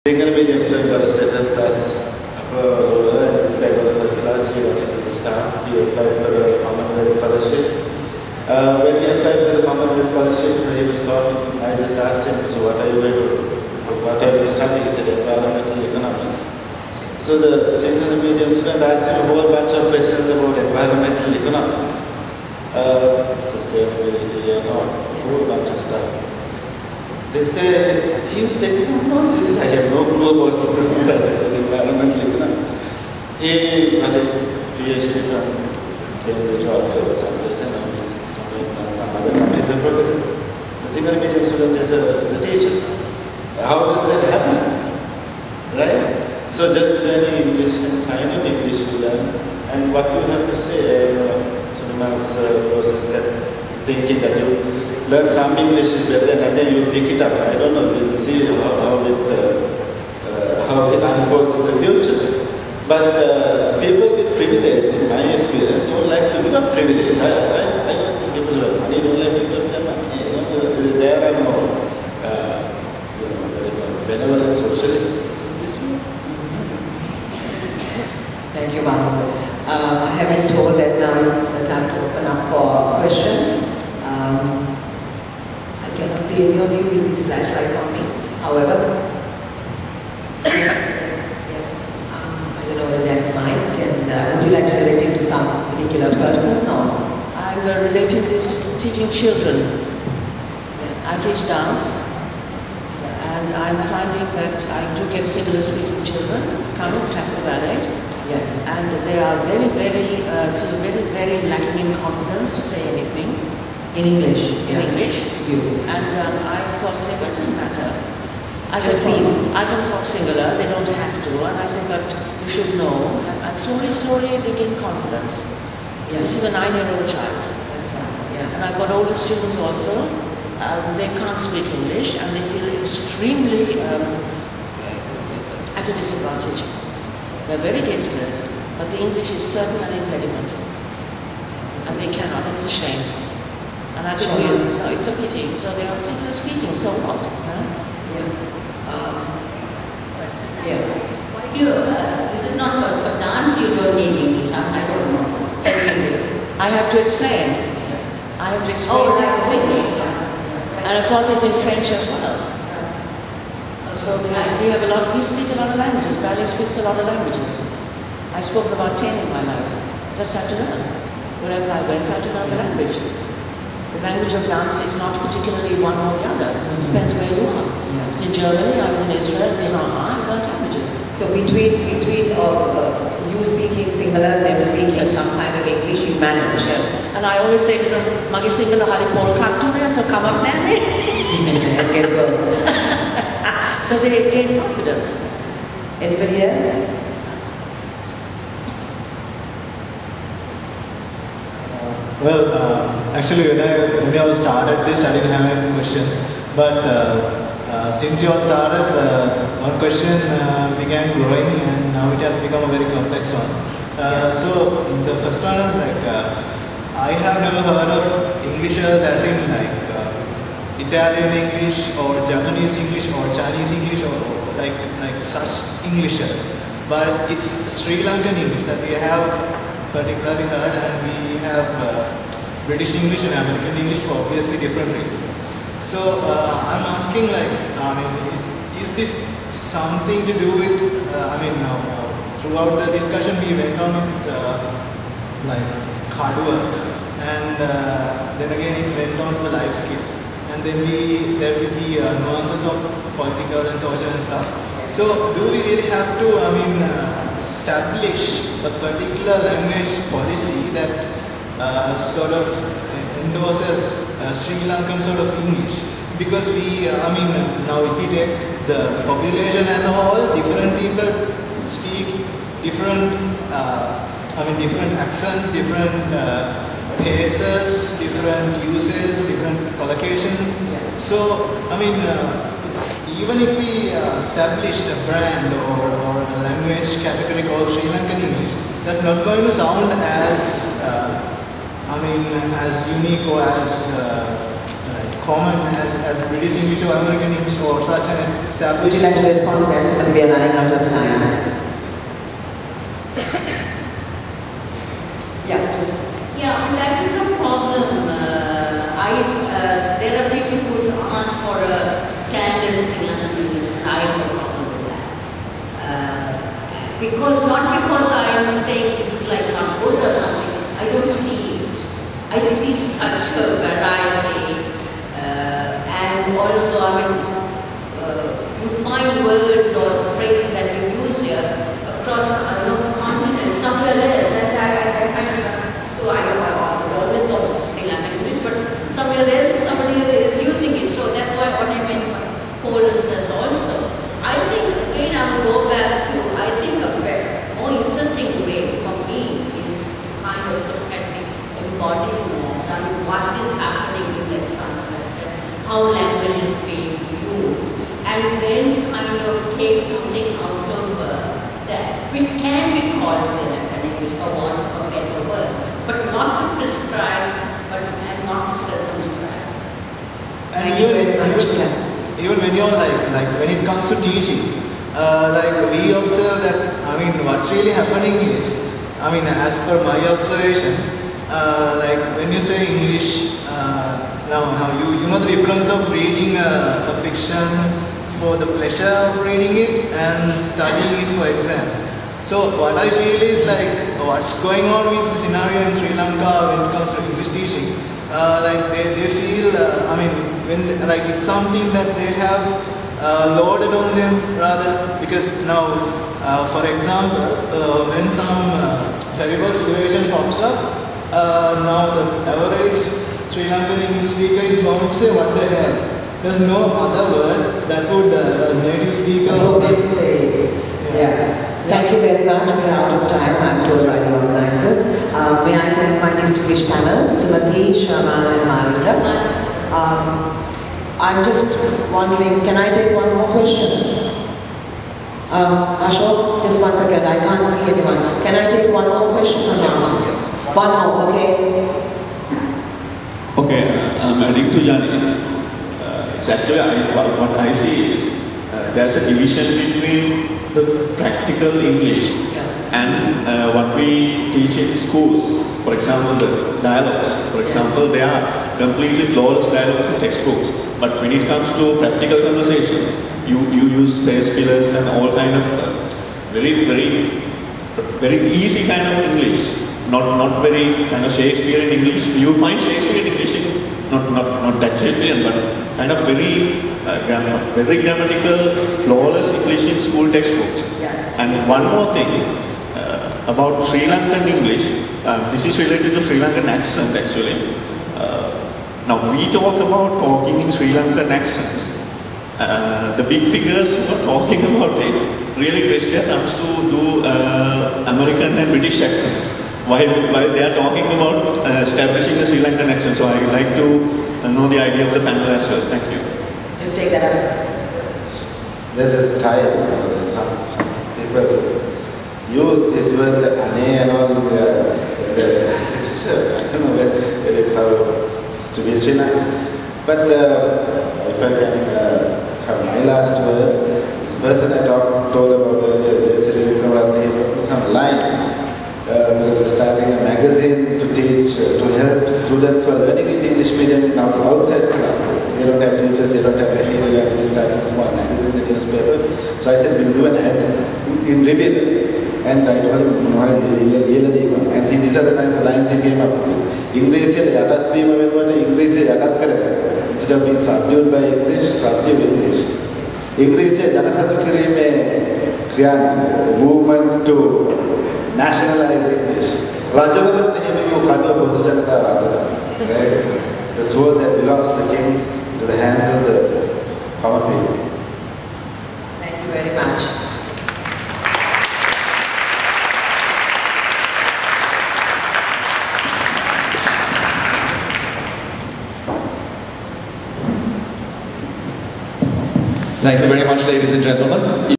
Single medium student got a second class upper lower, and this guy got a first class. He wanted to start. He applied for a Commonwealth scholarship. When he applied for the Commonwealth scholarship, he was not. I just asked him, so what are you going to do? What are you studying? He said environmental economics. So the single medium student asked him a whole bunch of questions about environmental economics, sustainability and all, a whole bunch of stuff. This guy, he was taking up notes. He said, I have no clue about this environmental economics. He got his PhD from Cambridge, Oxford or someplace, and now he's somewhere in some other countries a professor. The single medium student is a teacher. How does that happen? Right? So just learning English and kind of English to learn. And what you have to say, Suleiman's process that thinking that you learn some English is better and then you pick it up. I don't know, we'll see how it unfolds in the future. But people with privilege, in my experience, don't like to give up privilege. I don't think people who have money don't like to give up their money. There are no benevolent socialists in this world. Thank you, Manu. I have been told that now is the time to open up for questions. I cannot see any of you with these flashlights on me. However, yes. I don't know whether that's mine. And would you like to relate it to some particular person or? I'm relating this to teaching children. I teach dance, and I'm finding that I do get similar speaking children coming to classical ballet. Yes. And they are very lacking in confidence to say anything. In English? In English. You. And I, of course, say, but it doesn't matter. I can talk singular, they don't have to. And I say, but you should know. And slowly they gain confidence. Yes. This is a 9-year-old child. That's right. Yeah. And I've got older students also. They can't speak English and they feel extremely at a disadvantage. They're very gifted, but the English is certainly an impediment. And they cannot, it's a shame. And I think no, it's a pity. So they are simply speaking, so what? Why do you, is it not for dance you don't need English? I don't know. I have to explain. I have to explain things. And of course it's in French as well. So we speak a lot of languages. Ballet speaks a lot of languages. I spoke about 10 in my life. Just had to learn. Wherever I went, I had to learn the language. The language of dance is not particularly one or the other. It depends where you are. I was in Germany, I was in Israel, I learned languages. So between you speaking singular and them speaking some kind of English, you manage. Yes. And I always say to them, Magi singular hali pol katune, so come up now. So they gain confidence. Anybody else? Actually when I started this, I didn't have any questions. But since you all started, one question began growing and now it has become a very complex one. So the first one is like, I have never heard of Englishers as in like Italian English or Japanese English or Chinese English or like such Englishers. But it's Sri Lankan English that we have particularly heard, and we have British English and American English for obviously different reasons. So I'm asking like, is this something to do with, throughout the discussion we went on with like Kaduwa, and then again it went on to the life skill. And then we dealt with the nuances of political and social and stuff. So do we really have to, establish a particular language policy that sort of endorses Sri Lankan sort of English? Because we, now if we take the population as a whole, different people speak different, different accents, different paces, different uses, different collocations. So, it's, even if we established a brand or a language category called Sri Lankan English, that's not going to sound as, as unique or as common as British English or American English or such an Would established... you like to respond to that? So we are running out of time. Yeah, please. Yeah, that is a problem. There are people who ask for a standard Sri Lankan English, and I have a problem with that. Not because I am saying this is like not good or something, I don't see it. I see such a variety, and also, I mean, you find words or phrases that you use here across continents, somewhere else, and I kind of, so I always thought it was Sri Lankan English, but somewhere else, somebody is using it, so that's why what I meant by holishness also. I think, again, I will go back to, I think a more interesting way for me is kind of look at the embodiment, I mean, what is happening in that transaction, how language is being used, and then kind of take something out of that, which can be called Sri Lankan English for want of a better word, but not to prescribe, and not to circumscribe. And even when you're like when it comes to teaching, like we observe that, I mean, what's really happening is, I mean, as per my observation, like when you say English, now you know the difference of reading a fiction for the pleasure of reading it and studying it for exams. So what I feel is like what's going on with the scenario in Sri Lanka when it comes to English teaching, like they feel, I mean, when like it's something that they have loaded on them rather, because now, for example, when some terrible situation pops up, now the average Sri Lankan English speaker is going to say, what the hell? There's no other word that would native speaker say it. Yeah. Thank you very much. We are out of time. I'm told by the organizers. May I thank my distinguished panel, Sumati, Sharma, and Malika. I'm just wondering, can I take one more question? Ashok, just 1 second. I can't see anyone. Can I take one more question from you? One more, okay? Okay, I'm adding to Jani. It's actually, what I see is there's a division between the practical English and what we teach in schools. For example, the dialogues. For example, they are completely flawless dialogues in textbooks. But when it comes to practical conversation, you use space fillers and all kind of very easy kind of English. Not very kind of Shakespearean English. You find Shakespearean English in not that Shakespearean, but kind of very grammatical, flawless English in school textbooks. And one more thing about Sri Lankan English. This is related to Sri Lankan accent actually. Now we talk about talking in Sri Lankan accents. The big figures are talking about it. Really, Christian comes to do American and British accents. While they are talking about establishing the Sri Lankan accent. So I would like to know the idea of the panel as well. Thank you. Just take that up. There's a style. Some people use these words ane and all in the I don't know whether it is how to be Sri Lankan. But if I can have my last word, this person I told about earlier, some lines. Because we're starting a magazine to teach, to help students who are learning in the English medium now outside Colombo. They don't have teachers, they don't have behavior, we're starting a small magazine, the newspaper. So I said, we'll do an ad in Ribeira. And I told him, and see, these are the kinds of lines he came up with. English is instead of being subdued by English, subdue English. English is a movement to nationalize English. Rajavaram Kaduwa the sword that belongs to the kings, to the hands of the common people. Thank you very much. Thank you very much, ladies and gentlemen.